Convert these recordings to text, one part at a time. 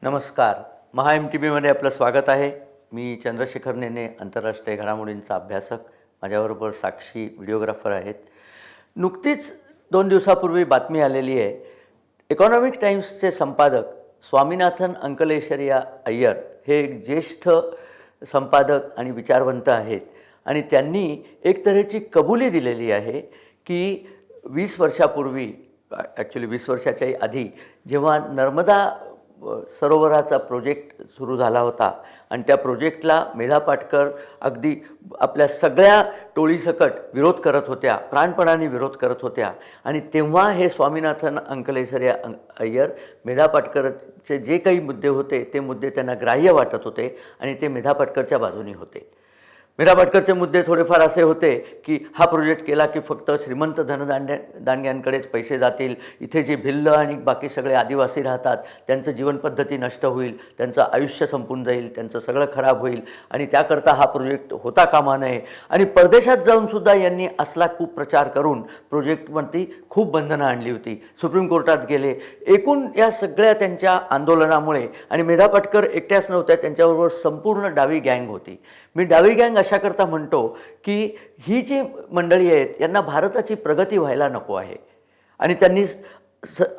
नमस्कार. महा MTBमध्ये आपलं स्वागत आहे. मी चंद्रशेखर नेने, आंतरराष्ट्रीय घडामोडींचा अभ्यासक. माझ्याबरोबर साक्षी व्हिडिओग्राफर आहेत. नुकतीच 2 दिवसापूर्वी बातमी आलेली आहे. इकॉनॉमिक टाइम्सचे संपादक स्वामीनाथन अंकलेश्वरिया अय्यर हे एक ज्येष्ठ संपादक आणि विचारवंत आहेत आणि त्यांनी एक तऱ्हेची कबुली दिलेली आहे की 20 वर्षापूर्वी, ॲक्च्युली 20 वर्षाच्याही आधी, जेव्हा नर्मदा सरोवराचा प्रोजेक्ट सुरू झाला होता आणि त्या प्रोजेक्टला मेधा पाटकर अगदी आपल्या सगळ्या टोळीसकट विरोध करत होत्या, प्राणपणाने विरोध करत होत्या. आणि तेव्हा हे स्वामीनाथन अंकलेश्वरिया अय्यर मेधा पाटकरचे जे काही मुद्दे होते ते मुद्दे त्यांना ग्राह्य वाटत होते आणि ते मेधा पाटकरच्या बाजूनी होते. मेधा पाटकरचे मुद्दे थोडेफार असे होते की हा प्रोजेक्ट केला की फक्त श्रीमंत दानग्यांकडेच पैसे जातील, इथे जे भिल्ल आणि बाकी सगळे आदिवासी राहतात त्यांचं जीवनपद्धती नष्ट होईल, त्यांचं आयुष्य संपून जाईल, त्यांचं सगळं खराब होईल आणि त्याकरता हा प्रोजेक्ट होता कामा नये. आणि परदेशात जाऊनसुद्धा यांनी असला खूप प्रचार करून प्रोजेक्टवरती खूप बंधनं आणली होती. सुप्रीम कोर्टात गेले. एकूण या सगळ्या त्यांच्या आंदोलनामुळे, आणि मेधा पाटकर एकट्याच नव्हत्या, त्यांच्याबरोबर संपूर्ण डावी गँग होती. मी डावी गँग अशाकरता म्हणतो की ही जी मंडळी आहेत यांना भारताची प्रगती व्हायला नको आहे आणि त्यांनी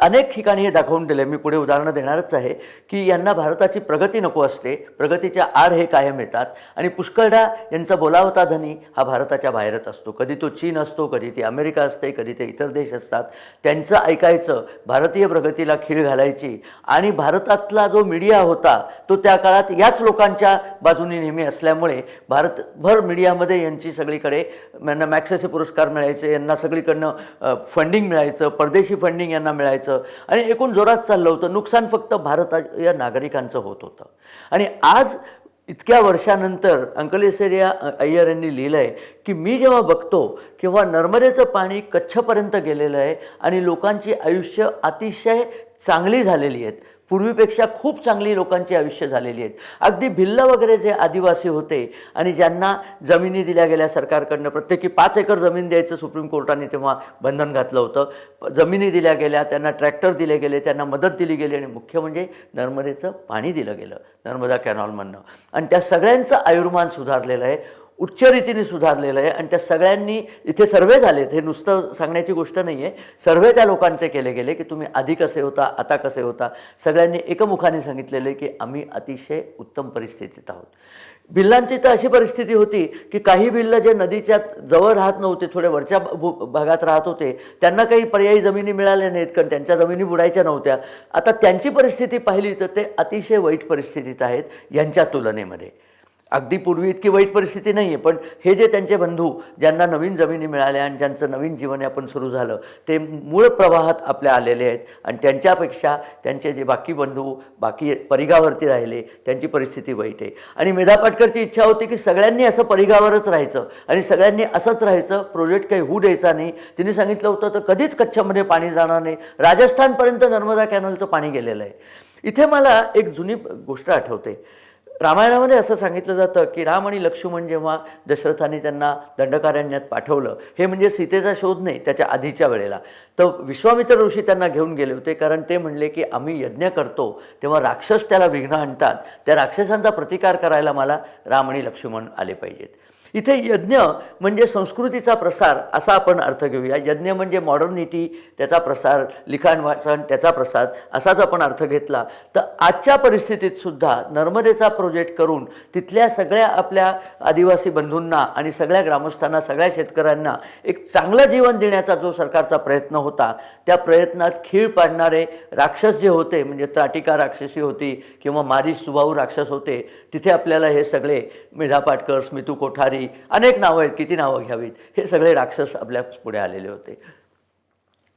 अनेक ठिकाणी हे दाखवून दिले. मी पुढे उदाहरणं देणारच आहे की यांना भारताची प्रगती नको असते, प्रगतीच्या आड हे कायम येतात. आणि पुष्कळदा यांचा बोलावता धनी हा भारताच्या बाहेरच असतो. कधी तो चीन असतो, कधी ती अमेरिका असते, कधी ते इतर देश असतात. त्यांचं ऐकायचं, भारतीय प्रगतीला खीळ घालायची. आणि भारतातला जो मीडिया होता तो त्या काळात याच लोकांच्या बाजूने नेहमी असल्यामुळे भारतभर मीडियामध्ये यांची सगळीकडे, यांना मॅक्सेसे पुरस्कार मिळायचे, यांना सगळीकडनं फंडिंग मिळायचं, परदेशी फंडिंग यांना मिळायचं आणि एकूण जोरात चाललं होतं. नुकसान फक्त भारतीय नागरिकांचं होत होतं. आणि आज इतक्या वर्षानंतर अंकलेश्वरिया अय्यर यांनी लिहिलं आहे की मी जेव्हा बघतो किंवा नर्मदेचं पाणी कच्छपर्यंत गेलेलं आहे आणि लोकांची आयुष्य अतिशय चांगली झालेली आहेत, पूर्वीपेक्षा खूप चांगली लोकांची आयुष्य झालेली आहेत. अगदी भिल्ल वगैरे जे आदिवासी होते आणि ज्यांना जमिनी दिल्या गेल्या सरकारकडनं, प्रत्येकी 5 एकर जमीन द्यायचं सुप्रीम कोर्टाने तेव्हा बंधन घातलं होतं. जमिनी दिल्या गेल्या, त्यांना ट्रॅक्टर दिले गेले, त्यांना मदत दिली गेली आणि मुख्य म्हणजे नर्मदेचं पाणी दिलं गेलं नर्मदा कॅनॉलमधनं. आणि त्या सगळ्यांचं आयुर्मान सुधारलेलं आहे, उच्च रीतीने सुधारलेलं आहे. आणि त्या सगळ्यांनी इथे सर्वे झालेत, हे नुसतं सांगण्याची गोष्ट नाही आहे. सर्वे त्या लोकांचे केले गेले की तुम्ही आधी कसे होता, आता कसे होता. सगळ्यांनी एकमुखाने सांगितलेलं आहे की आम्ही अतिशय उत्तम परिस्थितीत आहोत. भिल्लांची तर अशी परिस्थिती होती की काही भिल्ल जे नदीच्या जवळ राहत नव्हते, थोडे वरच्या भागात राहत होते, त्यांना काही पर्यायी जमिनी मिळाल्या नाहीत कारण त्यांच्या जमिनी बुडायच्या नव्हत्या. आता त्यांची परिस्थिती पाहिली तर ते अतिशय वाईट परिस्थितीत आहेत यांच्या तुलनेमध्ये. अगदी पूर्वी इतकी वाईट परिस्थिती नाही आहे, पण हे जे त्यांचे बंधू ज्यांना नवीन जमिनी मिळाल्या आणि ज्यांचं नवीन जीवनयापन सुरू झालं ते मूळ प्रवाहात आपल्या आलेले आहेत. आणि त्यांच्यापेक्षा त्यांचे जे बाकी बंधू बाकी परिघावरती राहिले त्यांची परिस्थिती वाईट आहे. आणि मेधा पाटकरची इच्छा होती की सगळ्यांनी असं परिघावरच राहायचं आणि सगळ्यांनी असंच राहायचं, प्रोजेक्ट काही होऊ द्यायचा नाही. तिने सांगितलं होतं तर कधीच कच्छमध्ये पाणी जाणार नाही. राजस्थानपर्यंत नर्मदा कॅनलचं पाणी गेलेलं आहे. इथे मला एक जुनी गोष्ट आठवते. रामायणामध्ये असं सांगितलं जातं की राम आणि लक्ष्मण जेव्हा दशरथाने त्यांना दंडकारण्यात पाठवलं, हे म्हणजे सीतेचा शोध नाही, त्याच्या आधीच्या वेळेला, तर विश्वामित्र ऋषी त्यांना घेऊन गेले होते. कारण ते म्हणले की आम्ही यज्ञ करतो तेव्हा राक्षस त्याला विघ्न आणतात, त्या राक्षसांचा प्रतिकार करायला मला राम आणि लक्ष्मण आले पाहिजेत. इथे यज्ञ म्हणजे संस्कृतीचा प्रसार असा आपण अर्थ घेऊया. यज्ञ म्हणजे मॉडर्निटी, त्याचा प्रसार, लिखाण वाचन त्याचा प्रसार असाच आपण अर्थ घेतला तर आजच्या परिस्थितीत सुद्धा नर्मदेचा प्रोजेक्ट करून तिथल्या सगळ्या आपल्या आदिवासी बंधूंना आणि सगळ्या ग्रामस्थांना, सगळ्या शेतकऱ्यांना एक चांगलं जीवन देण्याचा जो सरकारचा प्रयत्न होता, त्या प्रयत्नात खीळ पाडणारे राक्षस जे होते, म्हणजे त्राटिका राक्षसी होती किंवा मारी सुबाहू राक्षस होते, तिथे आपल्याला हे सगळे मेधा पाटकर, स्मितू कोठारी, अनेक नावं आहेत, किती नावं घ्यावीत, हे सगळे राक्षस आपल्या पुढे आलेले होते.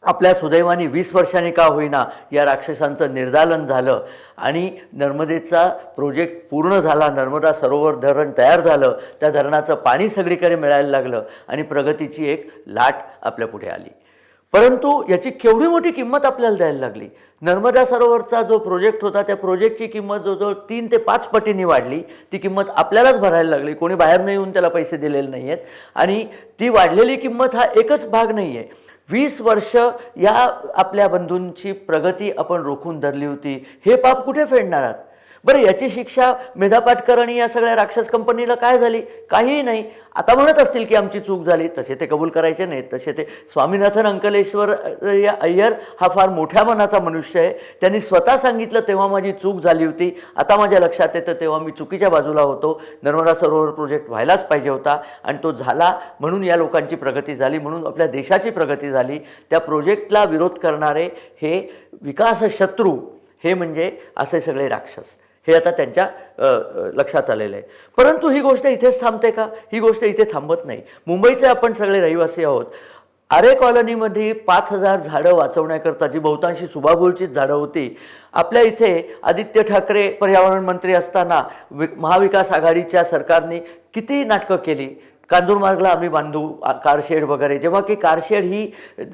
आपल्या सुदैवाने 20 वर्षांनी का होईना या राक्षसांचं निर्दालन झालं आणि नर्मदेचा प्रोजेक्ट पूर्ण झाला. नर्मदा सरोवर धरण तयार झालं, त्या धरणाचं पाणी सगळीकडे मिळायला लागलं आणि प्रगतीची एक लाट आपल्या पुढे आली. परंतु याची केवढी मोठी किंमत आपल्याला द्यायला लागली. नर्मदा सरोवरचा जो प्रोजेक्ट होता त्या प्रोजेक्टची किंमत जवळजवळ 3 ते 5 पटींनी वाढली. ती किंमत आपल्यालाच भरायला लागली, कोणी बाहेर नाही येऊन त्याला पैसे दिलेले नाही आहेत. आणि ती वाढलेली किंमत हा एकच भाग नाही आहे. 20 वर्ष या आपल्या बंधूंची प्रगती आपण रोखून धरली होती, हे पाप कुठे फेडणार आहात? बरं, याची शिक्षा मेधा पाटकर आणि या सगळ्या राक्षस कंपनीला काय झाली? काहीही नाही. आता म्हणत असतील की आमची चूक झाली, तसे ते कबूल करायचे नाहीत. तसे ते स्वामीनाथन अंकलेश्वर या अय्यर हा फार मोठ्या मनाचा मनुष्य आहे. त्यांनी स्वतः सांगितलं तेव्हा माझी चूक झाली होती, आता माझ्या लक्षात येतं तेव्हा मी चुकीच्या बाजूला होतो. नर्मदा सरोवर प्रोजेक्ट व्हायलाच पाहिजे होता आणि तो झाला, म्हणून या लोकांची प्रगती झाली, म्हणून आपल्या देशाची प्रगती झाली. त्या प्रोजेक्टला विरोध करणारे हे विकास शत्रू, हे म्हणजे असे सगळे राक्षस, हे आता त्यांच्या लक्षात आलेलं आहे. परंतु ही गोष्ट इथेच थांबते का? ही गोष्ट इथे थांबत नाही. मुंबईचे आपण सगळे रहिवासी आहोत. आरे कॉलनीमध्ये 5,000 झाडं वाचवण्याकरता, जी बहुतांशी सुभाभोळचीच झाडं होती, आपल्या इथे आदित्य ठाकरे पर्यावरण मंत्री असताना महाविकास आघाडीच्या सरकारने किती नाटकं केली. कांजूरमार्गला आम्ही बांधू कारशेड वगैरे, जेव्हा की कारशेड ही,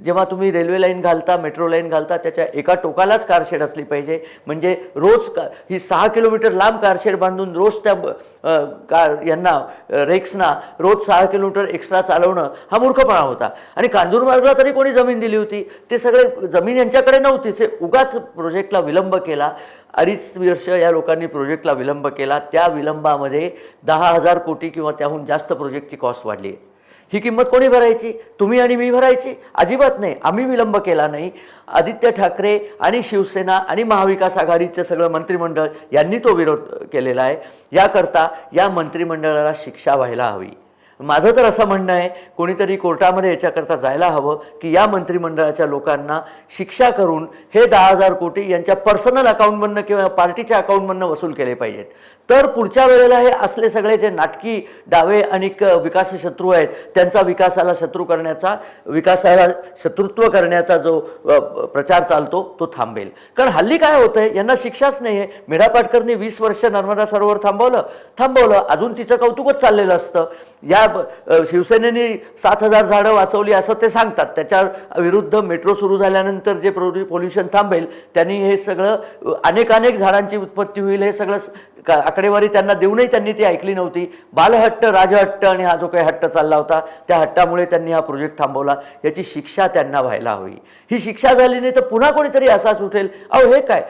जेव्हा तुम्ही रेल्वे लाईन घालता, मेट्रो लाईन घालता, त्याच्या एका टोकालाच कारशेड असली पाहिजे. म्हणजे रोज ही 6 किलोमीटर लांब कारशेड बांधून रोज त्या यांना रेक्सना रोज 6 किलोमीटर एक्स्ट्रा चालवणं हा मूर्खपणा होता. आणि कांजूरमार्गला तरी कोणी जमीन दिली होती? ते सगळे जमीन यांच्याकडे नव्हतीच. उगाच प्रोजेक्टला विलंब केला. 2.5 वर्ष या लोकांनी प्रोजेक्टला विलंब केला. त्या विलंबामध्ये 10,000 कोटी किंवा त्याहून जास्त प्रोजेक्टची कॉस्ट वाढली. ही किंमत कोणी भरायची? तुम्ही आणि मी भरायची? अजिबात नाही. आम्ही विलंब केला नाही. आदित्य ठाकरे आणि शिवसेना आणि महाविकास आघाडीचं सगळं मंत्रिमंडळ यांनी तो विरोध केलेला आहे. याकरता या मंत्रिमंडळाला शिक्षा व्हायला हवी. माझं तर असं म्हणणं आहे, कोणीतरी कोर्टामध्ये याच्याकरता जायला हवं की या मंत्रिमंडळाच्या लोकांना शिक्षा करून हे 10,000 कोटी यांच्या पर्सनल अकाउंटमधनं किंवा पार्टीच्या अकाउंटमधनं वसूल केले पाहिजेत. तर पुढच्या वेळेला हे असले सगळे जे नाटकी डावे आणि विकास शत्रू आहेत, त्यांचा विकासाला शत्रू करण्याचा, विकासाला शत्रुत्व करण्याचा जो प्रचार चालतो तो थांबेल. कारण हल्ली काय होतंय, यांना शिक्षाच नाही आहे. मेधा पाटकरनी 20 वर्ष नर्मदा सरोवर थांबवलं, अजून तिचं कौतुकच चाललेलं असतं. या शिवसेनेने 7,000 झाडं वाचवली असं ते सांगतात. त्याच्या विरुद्ध मेट्रो सुरू झाल्यानंतर जे पोल्युशन थांबेल त्यांनी हे सगळं अनेक झाडांची उत्पत्ती होईल, हे सगळं आकडेवारी त्यांना देऊनही त्यांनी ती ऐकली नव्हती. बालहट्ट, राजहट्ट आणि हा जो काही हट्ट चालला होता, त्या हट्टामुळे त्यांनी हा प्रोजेक्ट थांबवला. याची शिक्षा त्यांना व्हायला हवी. ही शिक्षा झाली नाही तर पुन्हा कोणीतरी असाच उठेल. हे काय,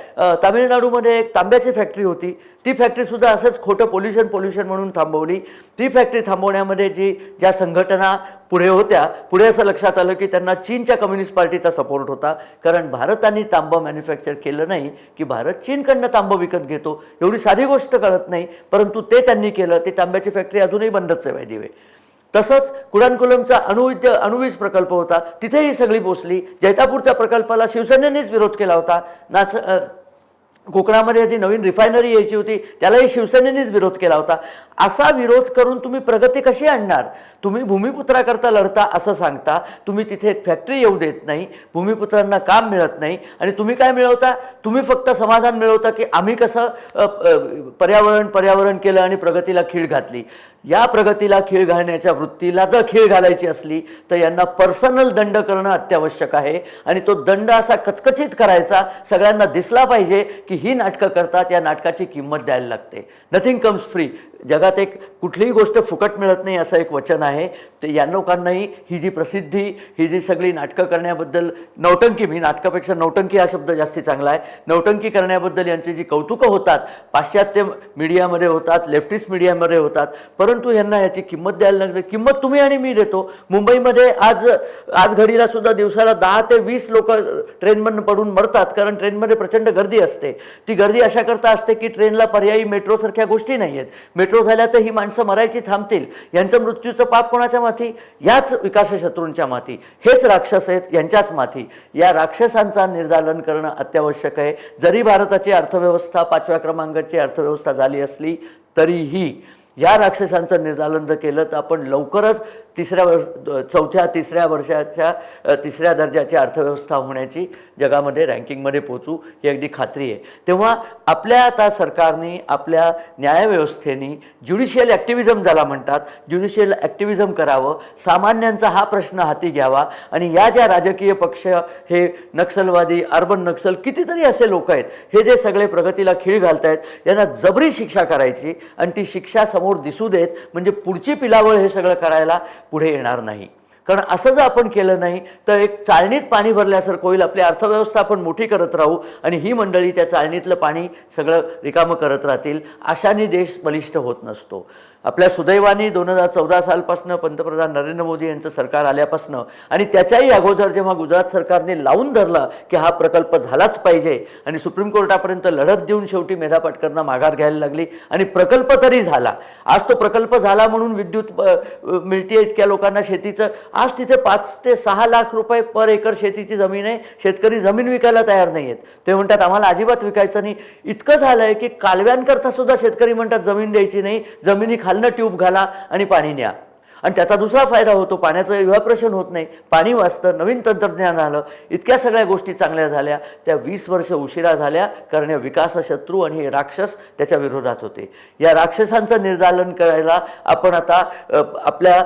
तामिळनाडूमध्ये एक तांब्याची फॅक्टरी होती, ती फॅक्टरीसुद्धा असंच खोटं पोल्युशन म्हणून थांबवली. ती फॅक्टरी थांबवण्यामध्ये ज्या संघटना पुढे होत्या, पुढे असं लक्षात आलं की त्यांना चीनच्या कम्युनिस्ट पार्टीचा सपोर्ट होता. कारण भारताने तांबं मॅन्युफॅक्चर केलं नाही की भारत चीनकडनं तांबं विकत घेतो, एवढी साधी गोष्ट कळत नाही. परंतु ते त्यांनी केलं. ती तांब्याची फॅक्टरी अजूनही बंदच आहे बाय द वे. तसंच कुडानकुलमचा अणुवीज प्रकल्प होता, तिथेही सगळी पोचली. जैतापूरच्या प्रकल्पाला शिवसेनेनेच विरोध केला होता. कोकणामध्ये जी नवीन रिफायनरी यायची होती त्यालाही शिवसेनेनेच विरोध केला होता. असा विरोध करून तुम्ही प्रगती कशी आणणार? तुम्ही भूमिपुत्राकरता लढता असं सांगता, तुम्ही तिथे फॅक्टरी येऊ देत नाही, भूमिपुत्रांना काम मिळत नाही, आणि तुम्ही काय मिळवता? तुम्ही फक्त समाधान मिळवता की आम्ही कसं पर्यावरण केलं आणि प्रगतीला खीळ घातली. या प्रगतीला खीळ घालण्याच्या वृत्तीला जर खीळ घालायची असली तर यांना पर्सनल दंड करणं अत्यावश्यक आहे. आणि तो दंड असा कचकचित करायचा, सगळ्यांना दिसला पाहिजे की ही नाटकं करतात, या नाटकाची किंमत द्यायला लागते. Nothing comes free. जगात एक कुठलीही गोष्ट फुकट मिळत नाही असं एक वचन आहे. ते या लोकांनाही ही जी प्रसिद्धी, ही जी सगळी नाटकं करण्याबद्दल नौटंकी, मी नाटकापेक्षा नौटंकी हा शब्द जास्ती चांगला आहे, नौटंकी करण्याबद्दल यांची जी कौतुकं होतात, पाश्चात्य मीडियामध्ये होतात, लेफ्टिस्ट मीडियामध्ये होतात, परंतु यांना याची किंमत द्यायला लागते. किंमत तुम्ही आणि मी देतो. मुंबईमध्ये आज घडीला सुद्धा दिवसाला 10 ते 20 लोक ट्रेनमधून पडून मरतात, कारण ट्रेनमध्ये प्रचंड गर्दी असते. ती गर्दी अशा करता असते की ट्रेनला पर्यायी मेट्रोसारख्या गोष्टी नाही आहेत. मेट्रो झाल्या तर ही माणसं मरायची थांबतील. यांचं मृत्यूचं पाप कोणाच्या माथी? याच विकास शत्रूंच्या माथी. हेच राक्षस आहेत, यांच्याच माथी. या राक्षसांचा निर्दालन करणं अत्यावश्यक आहे. जरी भारताची अर्थव्यवस्था 5व्या क्रमांकाची अर्थव्यवस्था झाली असली तरीही या राक्षसांचं निर्दालन जर केलं तर आपण लवकरच तिसऱ्या वर्षाच्या 3ऱ्या दर्जाची अर्थव्यवस्था होण्याची जगामध्ये रँकिंगमध्ये पोचू, ही अगदी खात्री आहे. तेव्हा आपल्या आता सरकारने, आपल्या न्यायव्यवस्थेने ज्युडिशियल ॲक्टिव्हिजम ज्याला म्हणतात, ज्युडिशियल ॲक्टिव्हिजम करावं, सामान्यांचा हा प्रश्न हाती घ्यावा. आणि या ज्या राजकीय पक्ष, हे नक्षलवादी, अर्बन नक्सल, कितीतरी असे लोक आहेत, हे जे सगळे प्रगतीला खीळ घालत आहेत, यांना जबरी शिक्षा करायची आणि ती शिक्षा समोर दिसू देत, म्हणजे पुढची पिलावळ हे सगळं करायला पुढे येणार नाही. कारण असं जर आपण केलं नाही तर एक चाळणीत पाणी भरल्यासारखं होईल, आपली अर्थव्यवस्था आपण मोठी करत राहू आणि ही मंडळी त्या चाळणीतलं पाणी सगळं रिकामं करत राहतील. अशाने देश बलिष्ठ होत नसतो. आपल्या सुदैवाने 2014 सालपासून पंतप्रधान नरेंद्र मोदी यांचं सरकार आल्यापासून आणि त्याच्याही अगोदर जेव्हा गुजरात सरकारने लावून धरलं की हा प्रकल्प झालाच पाहिजे आणि सुप्रीम कोर्टापर्यंत लढत देऊन शेवटी मेधा पाटकरना माघार घ्यायला लागली आणि प्रकल्प तरी झाला. आज तो प्रकल्प झाला म्हणून विद्युत मिळते इतक्या लोकांना शेतीचं. आज तिथे 5 ते 6 लाख रुपये पर एकर शेतीची जमीन आहे. शेतकरी जमीन विकायला तयार नाही आहेत. ते म्हणतात आम्हाला अजिबात विकायचं नाही. इतकं झालं आहे की कालव्यांकरता सुद्धा शेतकरी म्हणतात जमीन द्यायची नाही, जमिनी खालनं ट्यूब घाला आणि पाणी न्या. आणि त्याचा दुसरा फायदा होतो, पाण्याचं इव्हॅपोरेशन होत नाही, पाणी वाचतं, नवीन तंत्रज्ञान आलं, इतक्या सगळ्या गोष्टी चांगल्या झाल्या. त्या 20 वर्ष उशिरा झाल्या कारण विकासशत्रू आणि हे राक्षस त्याच्या विरोधात होते. या राक्षसांचं निर्दालन करायला आपण आता आपल्या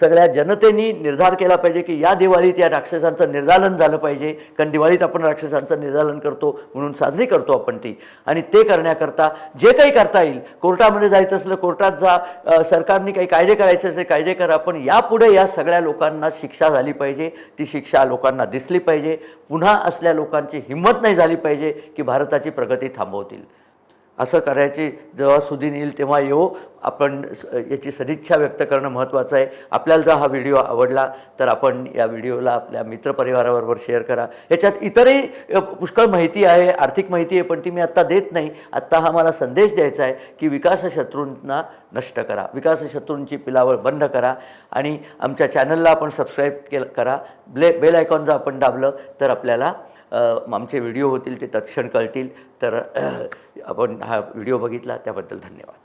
सगळ्या जनतेने निर्धार केला पाहिजे की या दिवाळीत या राक्षसांचं निर्दालन झालं पाहिजे. कारण दिवाळीत आपण राक्षसांचं निर्दालन करतो म्हणून साजरी करतो आपण ती. आणि ते करण्याकरता जे काही करता येईल, कोर्टामध्ये जायचं असलं कोर्टात जा, सरकारने काही कायदे करायचे असेल कायदे करा, पण यापुढे या सगळ्या लोकांना शिक्षा झाली पाहिजे. ती शिक्षा लोकांना दिसली पाहिजे. पुन्हा असल्या लोकांची हिंमत नाही झाली पाहिजे की भारताची प्रगती थांबवतील. असं करायची जेव्हा सुदिन येईल तेव्हा येऊ. आपण याची सदिच्छा व्यक्त करणं महत्त्वाचं आहे. आपल्याला जर हा व्हिडिओ आवडला तर आपण या व्हिडिओला आपल्या मित्रपरिवाराबरोबर शेअर करा. याच्यात इतरही पुष्कळ माहिती आहे, आर्थिक माहिती आहे, पण ती मी आत्ता देत नाही. आत्ता हा मला संदेश द्यायचा आहे की विकासशत्रूंना नष्ट करा, विकासशत्रूंची पिलावळ बंद करा आणि आमच्या चॅनलला आपण सबस्क्राईब करा. बेल आयकॉन जर आपण दाबलं तर आपल्याला आमचे व्हिडिओ होतील ते तत्क्षण कळतील. तर आपण हा व्हिडिओ बघितला त्याबद्दल धन्यवाद.